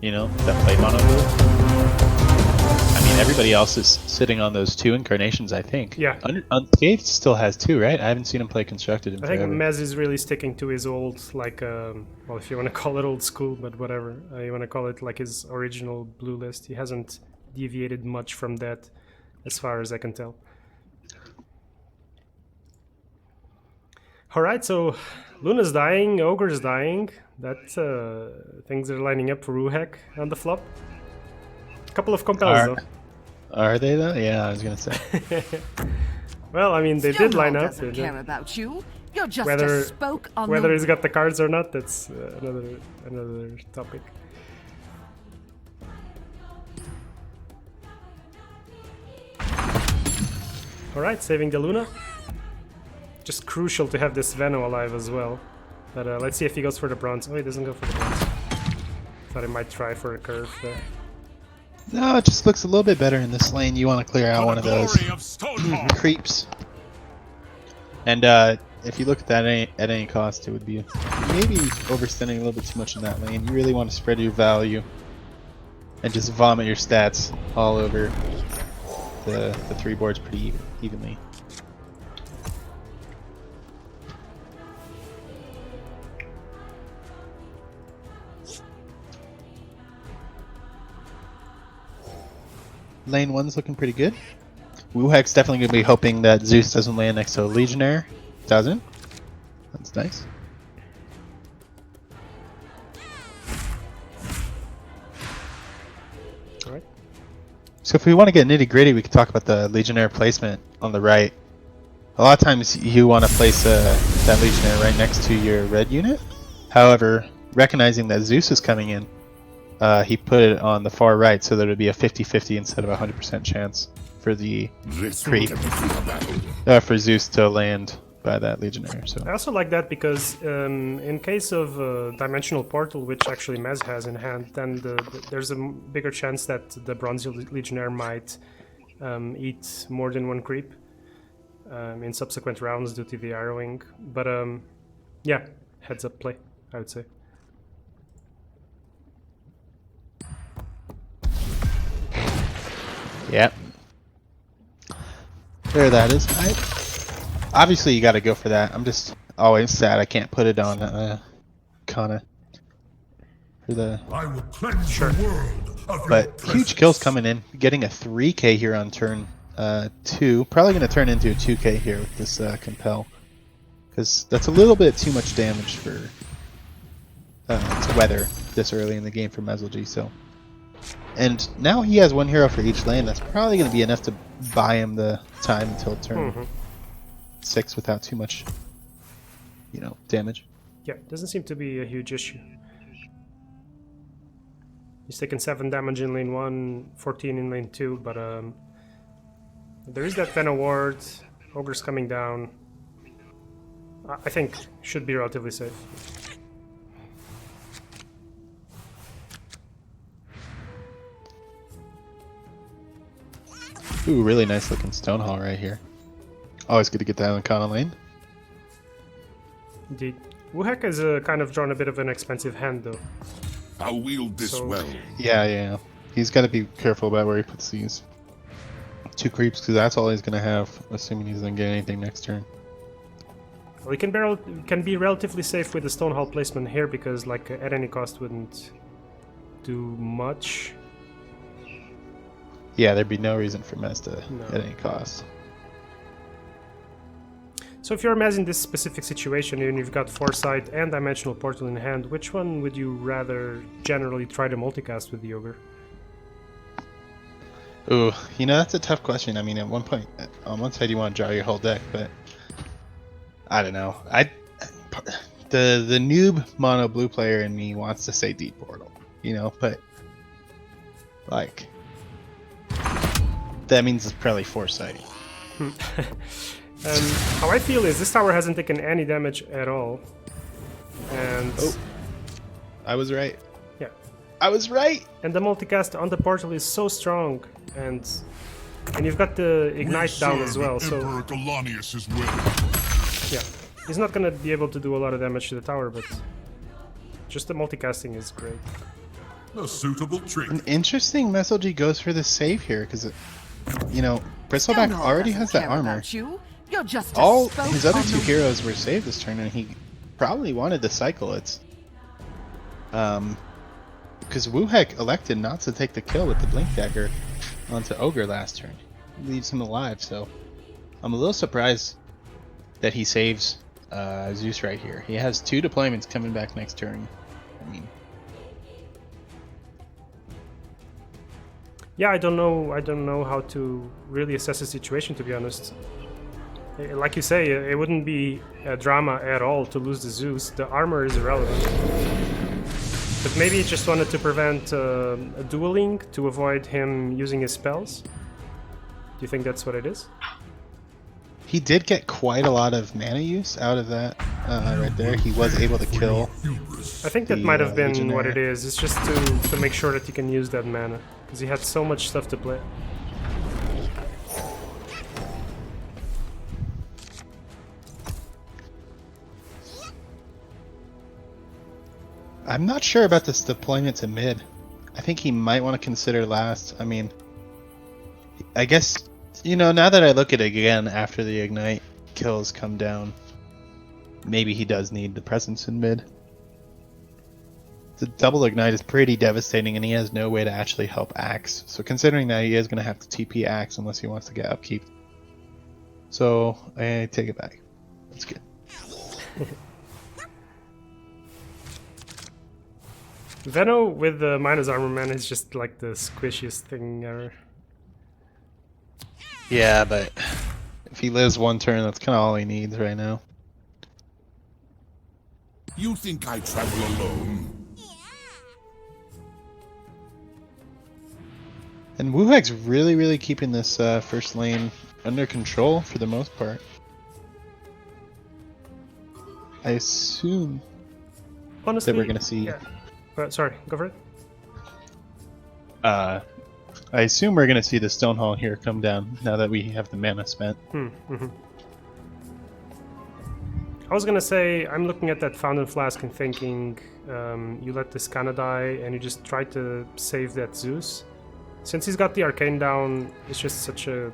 you know, that play mono blue. I mean, everybody else is sitting on those 2 incarnations, I think. Yeah. Unscathed still has 2, right? I haven't seen him play constructed in I think forever. Mez is really sticking to his old, like, well, if you want to call it old school, but whatever. You want to call it like his original blue list. He hasn't deviated much from that, as far as I can tell. Alright, so Luna's dying, Ogre's dying. That things are lining up for Wuhek on the flop. Couple of compels though. Are they though? Yeah, I was gonna say. Well, I mean, they did line up. Doesn't care about you. You're just Whether a spoke on whether the... he's got the cards or not, that's another topic. All right, saving the Luna. Just crucial to have this Veno alive as well. But let's see if he goes for the bronze. Oh, he doesn't go for the bronze. Thought he might try for a curve there. No, it just looks a little bit better in this lane. You want to clear out one of those creeps. And if you look at that at any cost, it would be maybe overspending a little bit too much in that lane. You really want to spread your value and just vomit your stats all over the 3 boards pretty evenly. Lane 1's looking pretty good. Wuhek's definitely going to be hoping that Zeus doesn't land next to a Legionnaire. Doesn't. That's nice. Alright. So if we want to get nitty gritty, we can talk about the Legionnaire placement on the right. A lot of times you want to place that Legionnaire right next to your red unit. However, recognizing that Zeus is coming in, he put it on the far right so that it would be a 50-50 instead of a 100% chance for the creep, for Zeus to land by that Legionnaire. So I also like that because in case of Dimensional Portal, which actually Mez has in hand, then there's a bigger chance that the Bronze Legionnaire might eat more than 1 creep in subsequent rounds due to the arrowing. But yeah, heads up play, I would say. yeah, there that is. Obviously, you got to go for that. I'm just always sad I can't put it on Kana for the. I will cleanse the world of But your huge kills coming in. Getting a 3k here on turn 2. Probably going to turn into a 2k here with this compel, because that's a little bit too much damage for to weather this early in the game for Meziljie. So. And now he has 1 hero for each lane. That's probably going to be enough to buy him the time until turn 6 without too much, you know, damage. Yeah, doesn't seem to be a huge issue. He's taking 7 damage in lane 1, 14 in lane 2, but there is that Veno ward. Ogre's coming down. I think should be relatively safe. Ooh, really nice looking stone hall right here. Always good to get that on Kana lane. Indeed. Wuhek has kind of drawn a bit of an expensive hand, though. I'll wield this well. Yeah. He's got to be careful about where he puts these 2 creeps, because that's all he's going to have, assuming he's going to get anything next turn. Well, he can be relatively safe with the stone hall placement here, because like at any cost wouldn't do much. Yeah, there'd be no reason for Mez to No. at any cost. So if you're Mez in this specific situation and you've got Foresight and Dimensional Portal in hand, which one would you rather generally try to multicast with the Ogre? Ooh, you know, that's a tough question. I mean, at one point, on one side you want to draw your whole deck, but I don't know. The noob mono blue player in me wants to say Deep Portal, you know, but like that means it's probably Foresight. How I feel is this tower hasn't taken any damage at all, and I was right. yeah, I was right. and the multicast on the portal is so strong, and you've got the ignite down as well, so Emperor Galanius' will. yeah, he's not gonna be able to do a lot of damage to the tower, but just the multicasting is great. A suitable trick. An interesting Meziljie goes for the save here, because, you know, Bristleback Stonehall already doesn't has that care armor. about you. You're just a All spoke his other on two the- heroes were saved this turn, and he probably wanted to cycle it. Because Wuhek elected not to take the kill with the Blink Dagger onto Ogre last turn. Leaves him alive, so I'm a little surprised that he saves Zeus right here. He has 2 deployments coming back next turn. I mean, Yeah, I don't know how to really assess the situation, to be honest. Like you say, it wouldn't be a drama at all to lose the Zeus. The armor is irrelevant. But maybe he just wanted to prevent a dueling to avoid him using his spells. Do you think that's what it is? he did get quite a lot of mana use out of that right there. He was able to kill. I think that The, might have been what Legionnaire. it is. It's just to make sure that he can use that mana. Because he had so much stuff to play. I'm not sure about this deployment to mid. I think he might want to consider last. I mean, I guess, you know, now that I look at it again after the Ignite kills come down, maybe he does need the presence in mid. The double Ignite is pretty devastating, and he has no way to actually help Axe. So considering that, he is going to have to TP Axe unless he wants to get upkeep. So I take it back. That's good. Veno with the minus armor man is just like the squishiest thing ever. Yeah, but if he lives one turn, that's kind of all he needs right now. You think I travel alone? And Wuhek's really keeping this first lane under control for the most part. I assume Honestly, that we're going to see... yeah. Sorry, go for it. I assume we're going to see the Stonehall here come down now that we have the mana spent. I was gonna say, I'm looking at that Fountain Flask and thinking, you let this Kana die and you just try to save that Zeus. Since he's got the Arcane down, it's just such a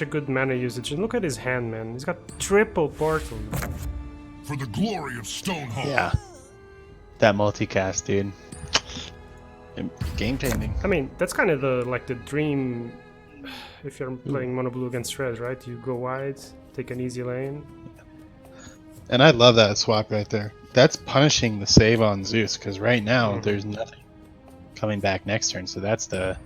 good mana usage. And look at his hand, man. He's got triple portal. For the glory of Stonehall. Yeah. That multicast, dude. Game changing. I mean, that's kind of the dream if you're playing mono blue against red, right? You go wide, take an easy lane. And I love that swap right there. That's punishing the save on Zeus, because right now there's nothing coming back next turn. So that's the...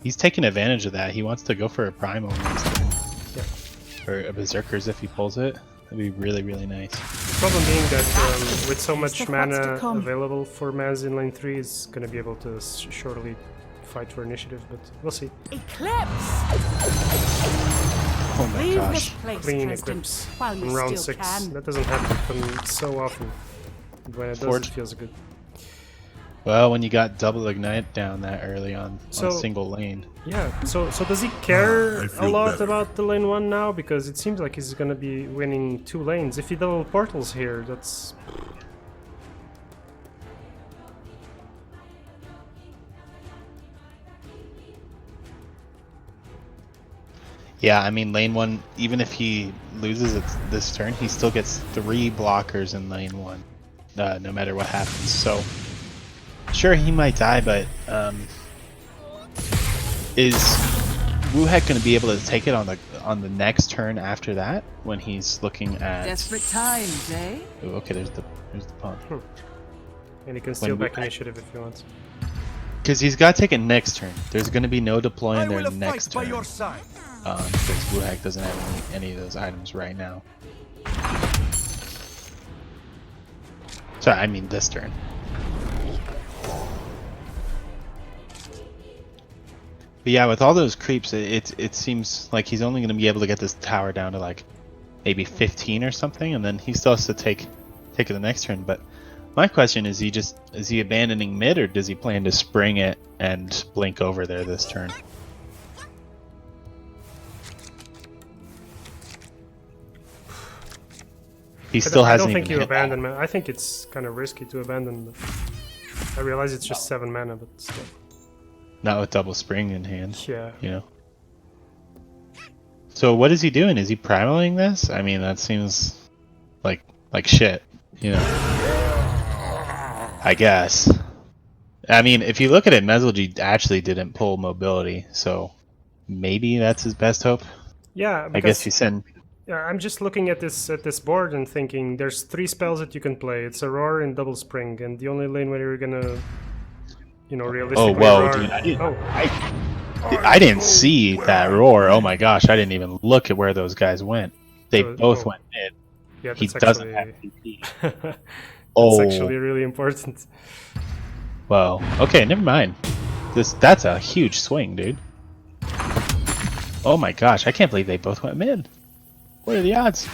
He's taking advantage of that. He wants to go for a Primal next turn. Yeah. Or a Berserkers if he pulls it. That'd be really nice. The problem being that with so much That's what's to mana come. available for Maz in lane 3, is going to be able to shortly fight for initiative, but we'll see. Eclipse! Oh my Leave gosh. this place, Clean Dresden, Eclipse while you in round still 6. can. That doesn't happen so often. When it does, Forge. it feels good. Well, when you got double Ignite down that early on So- a single lane. Yeah, so does he care I a feel lot better. about the lane 1 now? Because it seems like he's going to be winning 2 lanes. If he double portals here, that's... Yeah, I mean, lane 1, even if he loses it this turn, he still gets 3 blockers in lane 1, no matter what happens. So, sure, he might die, but is Wuhek going to be able to take it on the next turn after that when he's looking at? Desperate times, eh? Ooh, okay, there's the pawn. And he can steal we- back initiative if he wants. Because he's got to take it next turn. There's going to be no deploy in there next turn. Because Wuhek doesn't have any of those items right now. Sorry, I mean this turn. But yeah, with all those creeps, it seems like he's only going to be able to get this tower down to like maybe 15 or something, and then he still has to take it the next turn. But my question is he abandoning mid, or does he plan to spring it and blink over there this turn? He still I hasn't don't think even you hit. abandon, man. I think it's kind of risky to abandon. But I realize it's just 7 mana, but still. Not with double spring in hand. Yeah. You know. So what is he doing? Is he primaling this? I mean, that seems like shit. You know. I guess. I mean, if you look at it, Meziljie actually didn't pull mobility, so maybe that's his best hope. Yeah, I guess you send. Yeah, I'm just looking at this board and thinking there's 3 spells that you can play. It's a roar and double spring, and the only lane where you're gonna, you know, realistically. Oh whoa, roar... dude! I didn't see that roar. Oh my gosh, I didn't even look at where those guys went. They both went mid. Yeah, he that's doesn't actually... have TP. That's actually really important. Well, okay, never mind. That's a huge swing, dude. Oh my gosh, I can't believe they both went mid. What are the odds?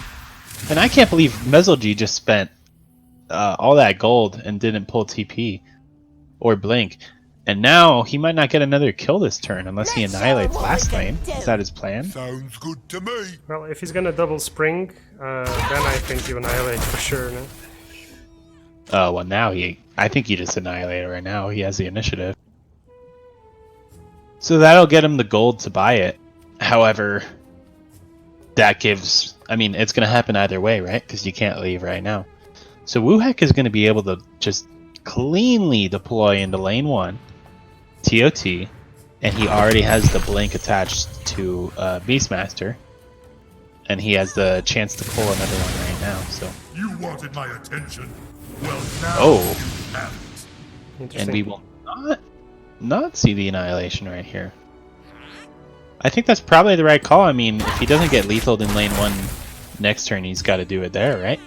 And I can't believe Meziljie just spent all that gold and didn't pull TP or blink. And now he might not get another kill this turn unless he annihilates last lane. Is that his plan? Sounds good to me. Well, if he's gonna double spring, then I think you annihilate for sure. No? Oh, well now I think he just annihilated right now. He has the initiative. So that'll get him the gold to buy it. However, that gives... I mean, it's going to happen either way, right? Because you can't leave right now. So Wuhek is going to be able to just cleanly deploy into lane 1, TOT, and he already has the blink attached to Beastmaster. And he has the chance to pull another one right now, so... You wanted my attention. Well, now Oh! you have it. And we will not see the annihilation right here. I think that's probably the right call. I mean, if he doesn't get lethaled in lane 1 next turn, he's got to do it there, right?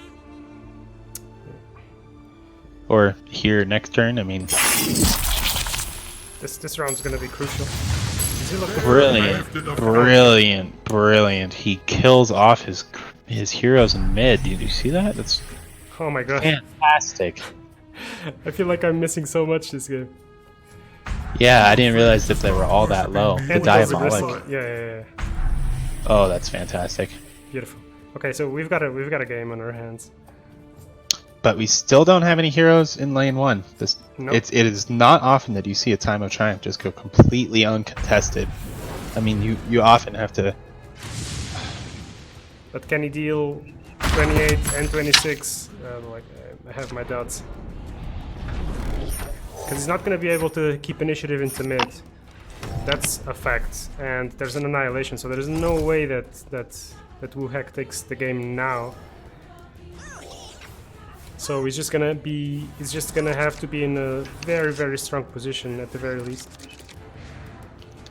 Or here next turn, I mean... This round's gonna be crucial. Brilliant. He kills off his heroes in mid. Did you see that? That's Oh my god. fantastic. I feel like I'm missing so much this game. Yeah, I didn't realize that they were all that low. The And because of diabolic. Gristle. Yeah. Oh, that's fantastic. Beautiful. Okay, so we've got a game on our hands. But we still don't have any heroes in lane 1. Nope. It is not often that you see a Time of Triumph just go completely uncontested. I mean, you often have to... But can he deal 28 and 26? I have my doubts. Because he's not going to be able to keep initiative into mid. That's a fact. And there's an annihilation, so there's no way that Wuhek takes the game now. So he's just gonna have to be in a very, very strong position at the very least.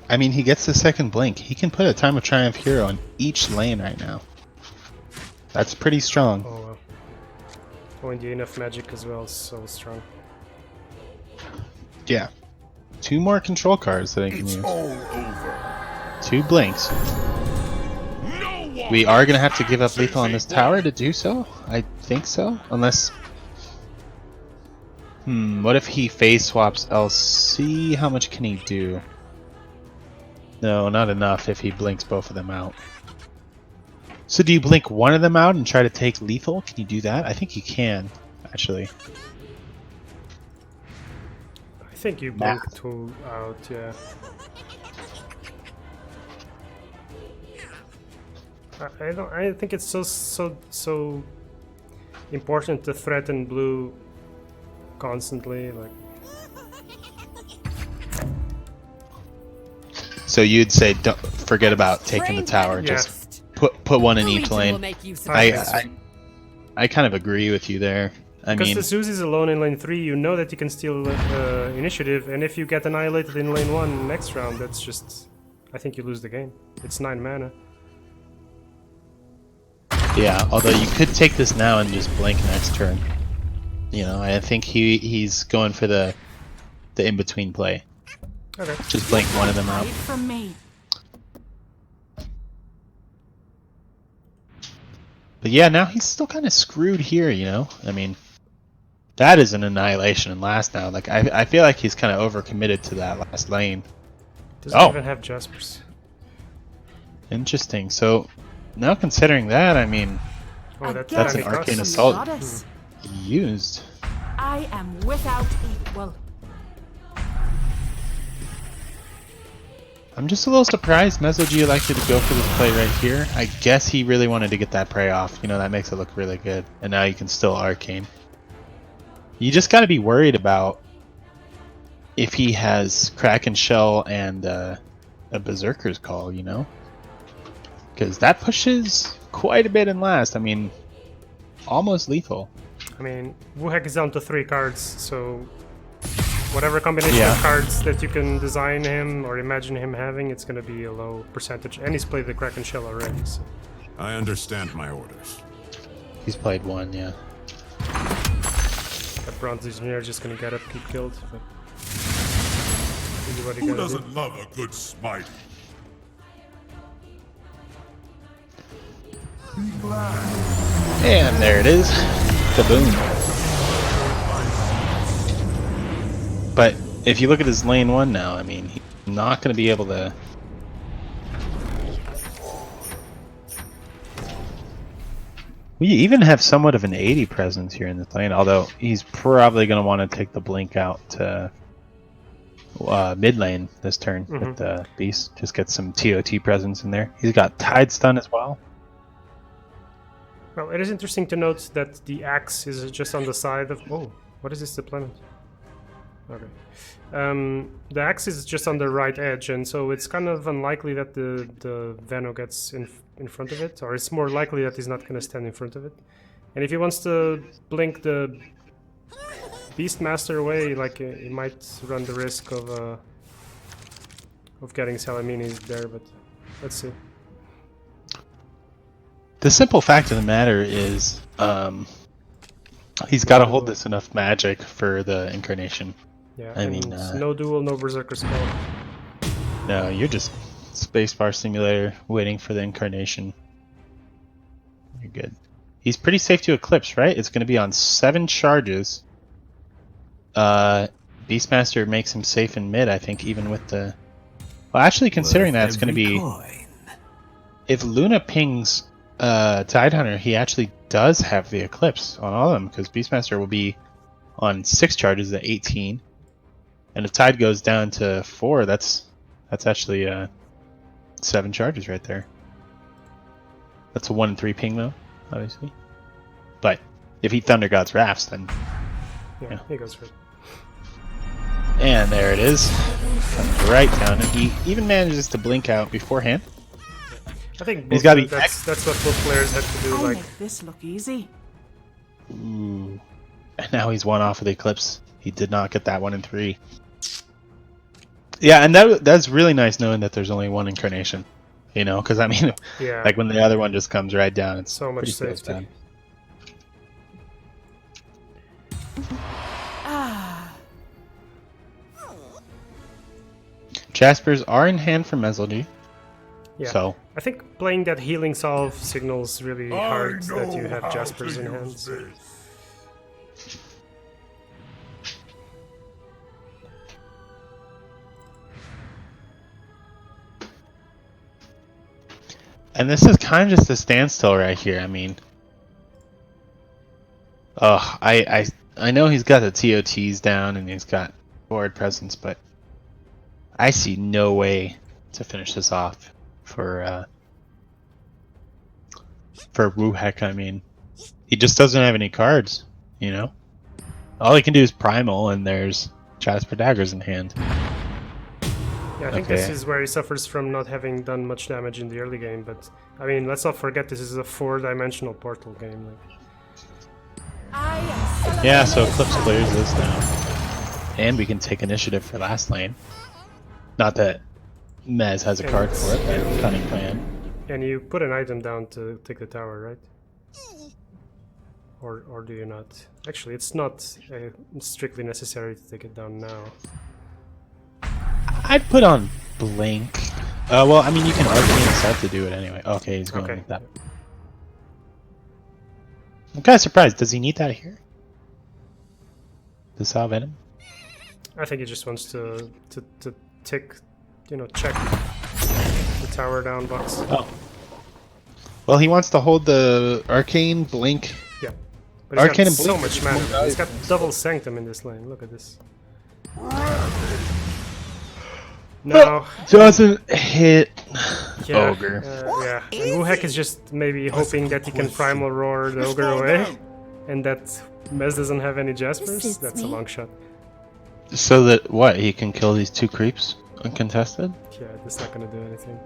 I mean, he gets the second blink. He can put a Time of Triumph hero on each lane right now. That's pretty strong. Oh wow. Oh, and the enough magic as well is so strong. Yeah. 2 more control cards that I can It's use. all over. 2 blinks. No one We are going to have to give up lethal on this tower to do so. I think so. Unless... what if he phase swaps LC? How much can he do? No, not enough if he blinks both of them out. So do you blink one of them out and try to take lethal? Can you do that? I think you can, actually. I think you blink 2 out, yeah. I think it's so important to threaten blue constantly, like. So you'd say don't forget about taking the tower. Yeah. Just put one in each lane. I I kind of agree with you there. I Because mean, the Zeus is alone in lane 3, you know that you can steal initiative, and if you get annihilated in lane 1 next round, that's just... I think you lose the game. It's 9 mana. yeah. Although you could take this now and just blink next turn. You know, I think he's going for the in-between play. Okay. Just blink one of them out. Wait for me. But yeah, now he's still kind of screwed here, you know? I mean, that is an annihilation in last now. Like, I feel like he's kind of overcommitted to that last lane. Doesn't even have Jaspers. Interesting. So, now considering that, I mean, Oh, that's an kinda arcane costs. assault Goddess. used. I am without equal. I'm just a little surprised Meziljie elected to go for this play right here. I guess he really wanted to get that prey off. You know, that makes it look really good. And now you can still arcane. You just got to be worried about if he has Kraken Shell and a Berserker's Call, you know? Because that pushes quite a bit in last. I mean, almost lethal. I mean, Wuhek is down to 3 cards, so whatever combination of cards that you can design him or imagine him having, it's going to be a low percentage. And he's played the Kraken Shell already, so. I understand my orders. He's played 1, yeah. That Bronze Legionnaire just going to get up, keep killed. But Who doesn't love a good smite? And there it is. Kaboom. But if you look at his lane 1 now, I mean, he's not going to be able to... We even have somewhat of an 80 presence here in this lane, although he's probably going to want to take the blink out to mid lane this turn with the Beast. Just get some TOT presence in there. He's got Tide Stun as well. Well, it is interesting to note that the axe is just on the side of... Oh, what is this deployment? Okay. The axe is just on the right edge, and so it's kind of unlikely that the Veno gets in front of it, or it's more likely that he's not going to stand in front of it. And if he wants to blink the Beastmaster away, like he might run the risk of getting Salamini there, but let's see. The simple fact of the matter is, he's got to hold this enough magic for the incarnation. Yeah, I mean, no duel, no Berserker spell. No, you're just spacebar simulator waiting for the incarnation. You're good. He's pretty safe to Eclipse, right? It's going to be on 7 charges. Beastmaster makes him safe in mid, I think, even with the... Well, actually, considering that, it's going to be... If Luna pings Tidehunter, he actually does have the Eclipse on all of them, because Beastmaster will be on 6 charges at 18. And if Tide goes down to 4, that's actually 7 charges right there. That's a 1 and 3 ping though, obviously. But if he Thunder God's Rafts, then yeah, he goes for it. And there it is. Comes right down, and he even manages to blink out beforehand. I think he's got to be that's what both players have to do. I'll like make this look easy. Ooh. And now he's 1 off of the Eclipse. He did not get that 1 and 3. Yeah, and that's really nice knowing that there's only 1 incarnation. You know, because I mean, yeah, like when the other one just comes right down, it's so much pretty safety. Jaspers are in hand for Meziljie. Yeah. So I think playing that healing salve signals really hard that you have Jaspers in hand. And this is kind of just a standstill right here. I mean, I know he's got the TOTs down and he's got forward presence, but I see no way to finish this off for Wuhek. I mean, he just doesn't have any cards, you know? All he can do is Primal, and there's Jasper Daggers in hand. Yeah, I think this is where he suffers from not having done much damage in the early game, but I mean, let's not forget this is a 4-dimensional portal game. Yeah, so Eclipse clears this now. And we can take initiative for last lane. Not that Mez has a card for it, but cunning plan. And you put an item down to take the tower, right? Or do you not? Actually, it's not strictly necessary to take it down now. I'd put on Blink. Well, I mean, you can arcane set to do it anyway. Okay, he's going with that. I'm kind of surprised. Does he need that here? The Saw Venom? I think he just wants to tick, check the tower down box. Oh. Well, he wants to hold the Arcane, Blink. Yeah. But he's got so much mana. He's got double Sanctum in this lane. Look at this. No. Doesn't hit Yeah, Ogre. yeah. And Wuhek is just maybe hoping that he can primal roar the ogre away, and that Mez doesn't have any Jaspers. suits That's a me. long shot. So that what? He can kill these 2 creeps uncontested? Yeah, that's not gonna do anything.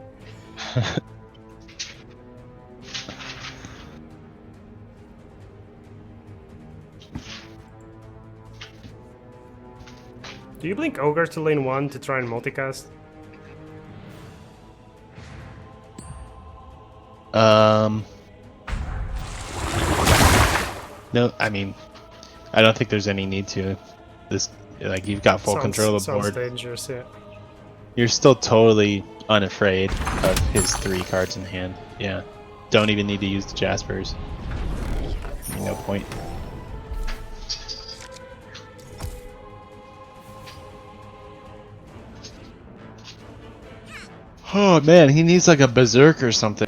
Do you blink ogre to lane 1 to try and multicast? No, I mean, I don't think there's any need to. This, like, you've got full control of the sounds board. dangerous, yeah. You're still totally unafraid of his 3 cards in hand. Yeah. Don't even need to use the Jaspers. No point. Oh man, he needs like a berserk or something.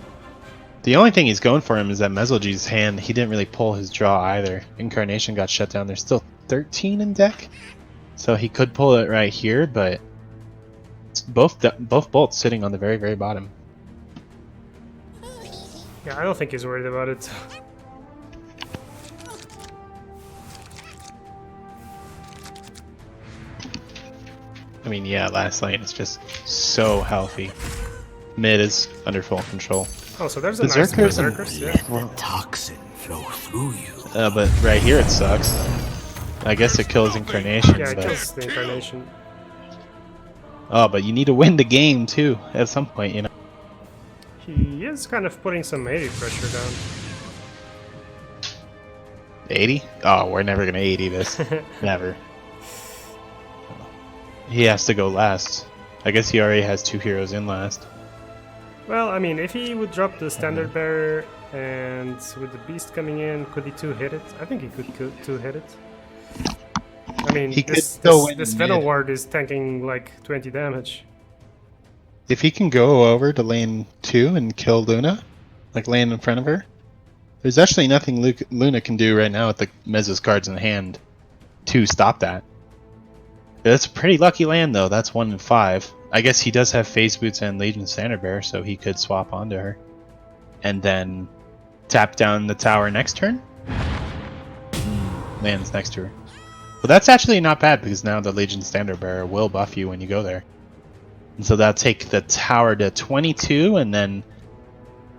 The only thing he's going for him is that Meziljie's hand. He didn't really pull his draw either. Incarnation got shut down. There's still 13 in deck, so he could pull it right here, but it's both bolts sitting on the very, very bottom. Yeah, I don't think he's worried about it. I mean, yeah, last lane is just so healthy. Mid is under full control. Oh, so there's a Berserkers and- nice Berserkers, yeah. Well, Toxin flow through you. but right here it sucks. I guess it kills Incarnation, Yeah, it but... kills the Incarnation. Oh, but you need to win the game too at some point, you know. He is kind of putting some AD pressure down. 80? Oh, we're never gonna 80 this. Never. He has to go last. I guess he already has 2 heroes in last. Well, I mean, if he would drop the Standard Bearer and with the Beast coming in, could he 2-hit it? I think he could 2-hit it. I mean, He could this still win Venom mid. Ward is tanking like 20 damage. If he can go over to lane 2 and kill Luna, like lane in front of her, there's actually nothing Luna can do right now with the Mez's cards in hand to stop that. That's a pretty lucky land though, that's 1 in 5. I guess he does have Phase Boots and Legion Standard Bearer, so he could swap onto her. And then tap down the tower next turn? Lands next to her. Well, that's actually not bad, because now the Legion Standard Bearer will buff you when you go there. And so that'll take the tower to 22, and then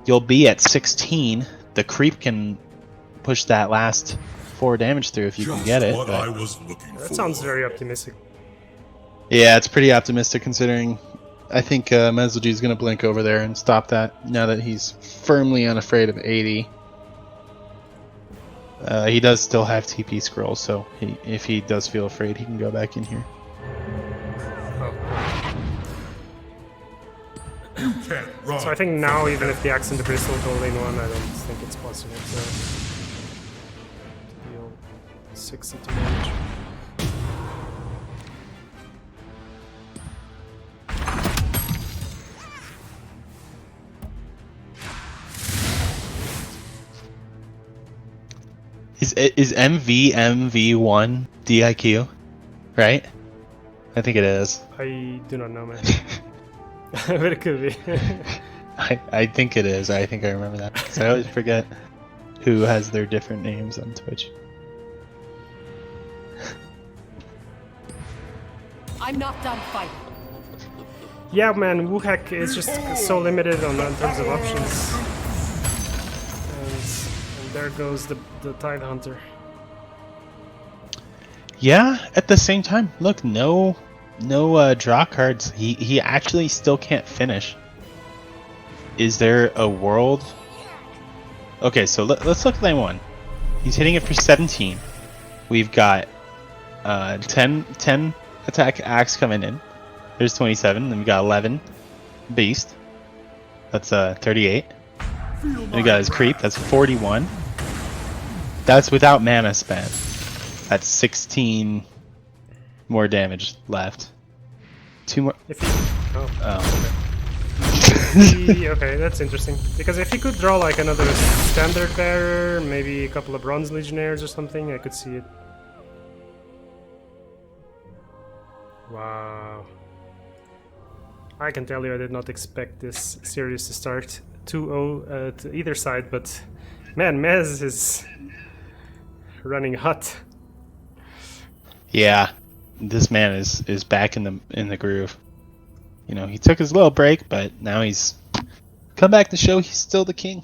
you'll be at 16. The creep can push that last 4 damage through if you can get it. What but- I was looking That for. sounds very optimistic. Yeah, it's pretty optimistic considering I think Meziljie's going to blink over there and stop that now that he's firmly unafraid of 80. He does still have TP scrolls, so if he does feel afraid, he can go back in here. You can't run. So I think now, even if the Axe and the Bristle go lane 1, I don't think it's possible to deal 62 damage. Is MV1 DIQ? Right? I think it is. I do not know, man. But it could be. I think it is. I think I remember that. 'Cause I always forget who has their different names on Twitch. I'm not done fighting. Yeah, man, Wuhek is just so limited in terms of options. And there goes the Tide Hunter. Yeah, at the same time, look, no draw cards. He actually still can't finish. Is there a world? Okay, so let's look at lane 1. He's hitting it for 17. We've got 10 attack axe coming in. There's 27. Then we got 11 beast. That's 38. Then we got his creep. That's 41. That's without mana spent. That's 16 more damage left. 2 more. If he, oh, Oh. okay, that's interesting. Because if he could draw like another Standard Bearer, maybe a couple of Bronze Legionnaires or something, I could see it. Wow. I can tell you I did not expect this series to start 2-0 to either side, but man, Mez is running hot. Yeah, this man is back in the groove. You know, he took his little break, but now he's come back to show he's still the king.